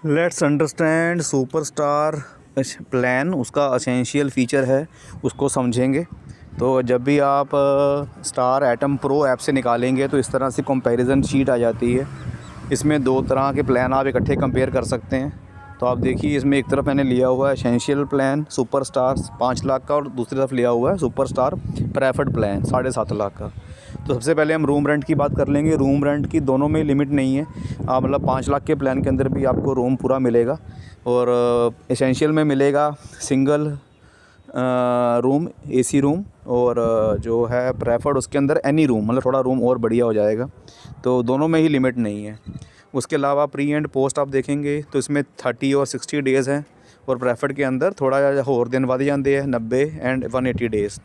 Let's understand superstar plan. उसका essential feature है, उसको समझेंगे। तो जब भी आप स्टार एटम प्रो ऐप से निकालेंगे तो इस तरह से कंपैरिजन शीट आ जाती है। इसमें दो तरह के प्लान आप इकट्ठे कंपेयर कर सकते हैं। तो आप देखिए, इसमें एक तरफ मैंने लिया हुआ है एसेंशियल प्लान सुपरस्टार 5 लाख का, और दूसरी तरफ लिया हुआ है सुपरस्टार प्रेफर्ड प्लान 7.5 लाख का। तो सबसे पहले हम रूम रेंट की बात कर लेंगे। रूम रेंट की दोनों में लिमिट नहीं है। आप मतलब 5 लाख के प्लान के अंदर भी आपको रूम पूरा मिलेगा, और एसेंशियल में मिलेगा सिंगल रूम, एसी रूम, और जो है प्रेफर्ड उसके अंदर एनी रूम, मतलब थोड़ा रूम और बढ़िया हो जाएगा। तो दोनों में ही लिमिट नहीं है। उसके अलावा प्री एंड पोस्ट आप देखेंगे तो इसमें 30 और 60 डेज़ हैं, और प्रेफर्ड के अंदर थोड़ा होर दिन वध जाते हैं, 90 एंड 180 डेज़।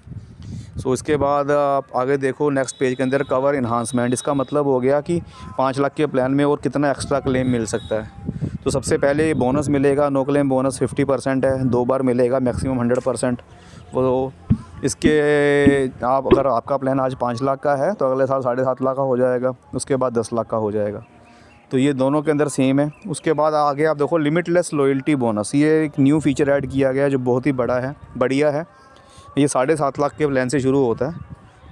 सो इसके बाद आप आगे देखो नेक्स्ट पेज के अंदर कवर इन्हांसमेंट। इसका मतलब हो गया कि 5 लाख के प्लान में और कितना एक्स्ट्रा क्लेम मिल सकता है। तो सबसे पहले बोनस मिलेगा, नो क्लेम बोनस 50% है, 2 बार मिलेगा, मैक्सिमम 100%। वो इसके आप अगर आपका प्लान आज 5 लाख का है तो अगले साल 7.5 लाख का हो जाएगा, उसके बाद 10 लाख का हो जाएगा। तो ये दोनों के अंदर सेम है। उसके बाद आगे आप देखो लिमिटलेस लॉयल्टी बोनस, ये एक न्यू फीचर ऐड किया गया है जो बहुत ही बढ़िया है। ये 7.5 लाख के प्लान से शुरू होता है,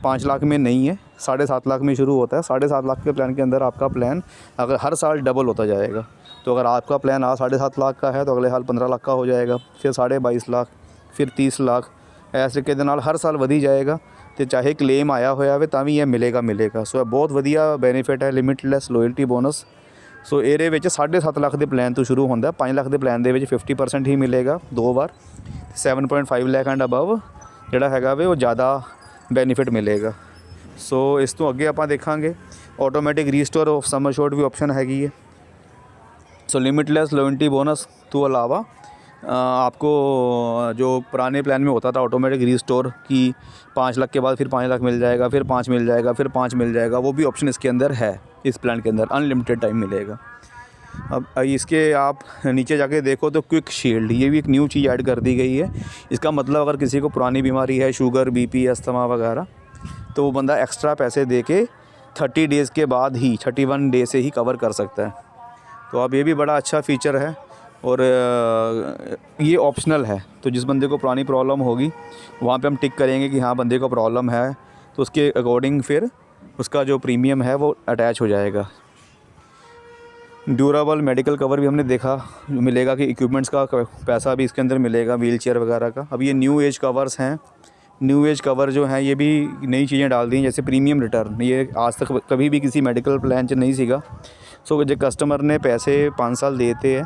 5 लाख में नहीं है, 7.5 लाख में शुरू होता है। 7.5 लाख के प्लान के अंदर आपका प्लान अगर हर साल डबल होता जाएगा। तो अगर आपका प्लान आज 7.5 लाख का है तो अगले साल 15 लाख का हो जाएगा, फिर 22.5 लाख, फिर 30 लाख, ऐसे के नाल हर साल वधी जाएगा। तो चाहे क्लेम आया होया वे तां भी ये मिलेगा। सो बहुत वधिया बेनीफिट है लिमिटलेस लॉयल्टी बोनस। सो ਇਹਦੇ ਵਿੱਚ 7.5 ਲੱਖ ਦੇ प्लान तो शुरू होंदा, 5 लाख के प्लान ਦੇ ਵਿੱਚ 50% ही मिलेगा 2 बार। 7.5 लाख एंड अबव ਜਿਹੜਾ ਹੈਗਾ ਵੇ ਉਹ ज़्यादा बेनीफिट मिलेगा। सो इस तो अगे ਆਪਾਂ ਦੇਖਾਂਗੇ automatic restore of sum assured भी ऑप्शन हैगी है। सो लिमिटलेस लॉयल्टी बोनस तो अलावा आपको जो पुराने प्लान में होता था ऑटोमेटिक रीस्टोर की 5 लाख के बाद फिर 5 लाख मिल जाएगा, फिर 5 मिल जाएगा, फिर 5 मिल जाएगा, वो भी ऑप्शन इसके अंदर है। इस प्लान के अंदर अनलिमिटेड टाइम मिलेगा। अब इसके आप नीचे जाके देखो तो क्विक शील्ड, ये भी एक न्यू चीज़ ऐड कर दी गई है। इसका मतलब अगर किसी को पुरानी बीमारी है, शुगर, बीपी, अस्थमा वगैरह, तो वो बंदा एक्स्ट्रा पैसे दे के 30 डेज़ के बाद ही 31 डे से ही कवर कर सकता है। तो अब ये भी बड़ा अच्छा फ़ीचर है, और ये ऑप्शनल है। तो जिस बंदे को पुरानी प्रॉब्लम होगी वहाँ पे हम टिक करेंगे कि हाँ बंदे को प्रॉब्लम है, तो उसके अकॉर्डिंग फिर उसका जो प्रीमियम है वो अटैच हो जाएगा। ड्यूरेबल मेडिकल कवर भी हमने देखा मिलेगा कि इक्विपमेंट्स का पैसा भी इसके अंदर मिलेगा, व्हील चेयर वगैरह का। अब ये न्यू एज कवर्स हैं। न्यू एज कवर जो हैं ये भी नई चीज़ें डाल दी हैं, जैसे प्रीमियम रिटर्न। ये आज तक कभी भी किसी मेडिकल प्लान च नहीं सीगा। सो जो कस्टमर ने पैसे 5 साल देते हैं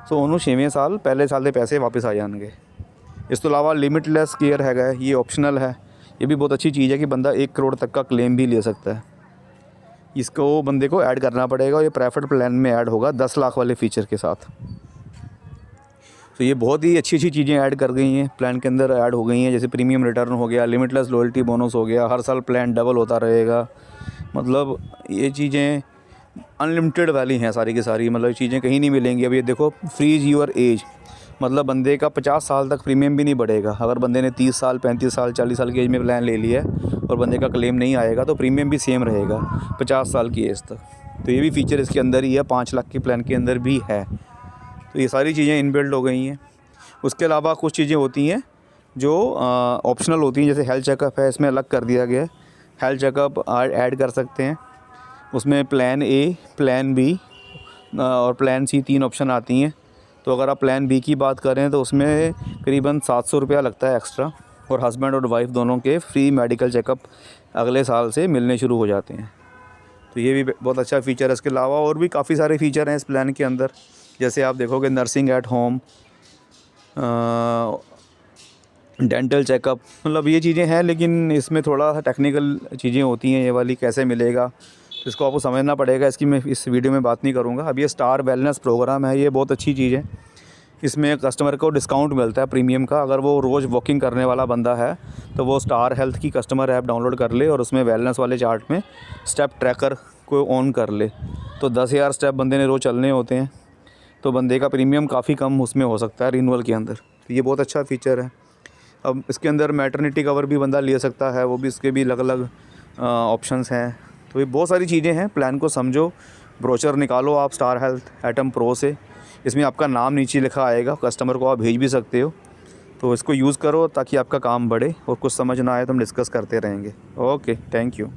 सो उन्होंने 6वें साल पहले साल के पैसे वापस आ जाएंगे। इस तो अलावा लिमिटलेस केयर हैगा, ये ऑप्शनल है। ये भी बहुत अच्छी चीज़ है कि बंदा 1 करोड़ तक का क्लेम भी ले सकता है। इसको बंदे को ऐड करना पड़ेगा, और ये प्रेफर्ड प्लान में ऐड होगा 10 लाख वाले फ़ीचर के साथ। तो ये बहुत ही अच्छी चीज़ें ऐड कर गई हैं प्लान के अंदर, ऐड हो गई हैं। जैसे प्रीमियम रिटर्न हो गया, लिमिटलेस लॉयल्टी बोनस हो गया, हर साल प्लान डबल होता रहेगा। मतलब ये चीज़ें अनलिमिटेड वाली हैं सारी की सारी, मतलब चीज़ें कहीं नहीं मिलेंगी। अब ये देखो फ्रीज यूर एज, मतलब बंदे का 50 साल तक प्रीमियम भी नहीं बढ़ेगा। अगर बंदे ने 30 साल, 35 साल, 40 साल की एज में प्लान ले लिया है और बंदे का क्लेम नहीं आएगा तो प्रीमियम भी सेम रहेगा 50 साल की एज तक। तो ये भी फ़ीचर इसके अंदर ही है, 5 लाख के प्लान के अंदर भी है। तो ये सारी चीज़ें इनबिल्ट हो गई हैं। उसके अलावा कुछ चीज़ें होती हैं जो ऑप्शनल होती हैं, जैसे हेल्थ चेकअप है, इसमें अलग कर दिया गया है। हेल्थ चेकअप ऐड कर सकते हैं। उसमें प्लान ए, प्लान बी और प्लान सी 3 ऑप्शन आती हैं। तो अगर आप प्लान बी की बात करें तो उसमें करीबन 700 रुपया लगता है एक्स्ट्रा, और हस्बैंड और वाइफ दोनों के फ्री मेडिकल चेकअप अगले साल से मिलने शुरू हो जाते हैं। तो ये भी बहुत अच्छा फ़ीचर है। इसके अलावा और भी काफ़ी सारे फ़ीचर हैं इस प्लान के अंदर, जैसे आप देखोगे nursing at home, dental checkup, मतलब ये चीज़ें हैं। लेकिन इसमें थोड़ा सा टेक्निकल चीज़ें होती हैं, ये वाली कैसे मिलेगा तो इसको आपको समझना पड़ेगा। इसकी मैं इस वीडियो में बात नहीं करूँगा। अब ये स्टार वेलनेस प्रोग्राम है, ये बहुत अच्छी चीज़ है। इसमें कस्टमर को डिस्काउंट मिलता है प्रीमियम का। अगर वो रोज़ वॉकिंग करने वाला बंदा है तो वो स्टार हेल्थ की कस्टमर ऐप डाउनलोड कर ले और उसमें वेलनेस वाले चार्ट में स्टेप ट्रैकर को ऑन कर ले। तो 10,000 स्टेप बंदे ने रोज़ चलने होते हैं, तो बंदे का प्रीमियम काफ़ी कम उसमें हो सकता है रिन्यूअल के अंदर। तो ये बहुत अच्छा फ़ीचर है। अब इसके अंदर मैटरनिटी कवर भी बंदा ले सकता है, वो भी इसके भी अलग अलग ऑप्शंस हैं। तो ये बहुत सारी चीज़ें हैं। प्लान को समझो, ब्रोचर निकालो आप स्टार हेल्थ एटम प्रो से, इसमें आपका नाम नीचे लिखा आएगा, कस्टमर को आप भेज भी सकते हो। तो इसको यूज़ करो ताकि आपका काम बढ़े, और कुछ समझ ना आए तो हम डिस्कस करते रहेंगे। Okay, thank you.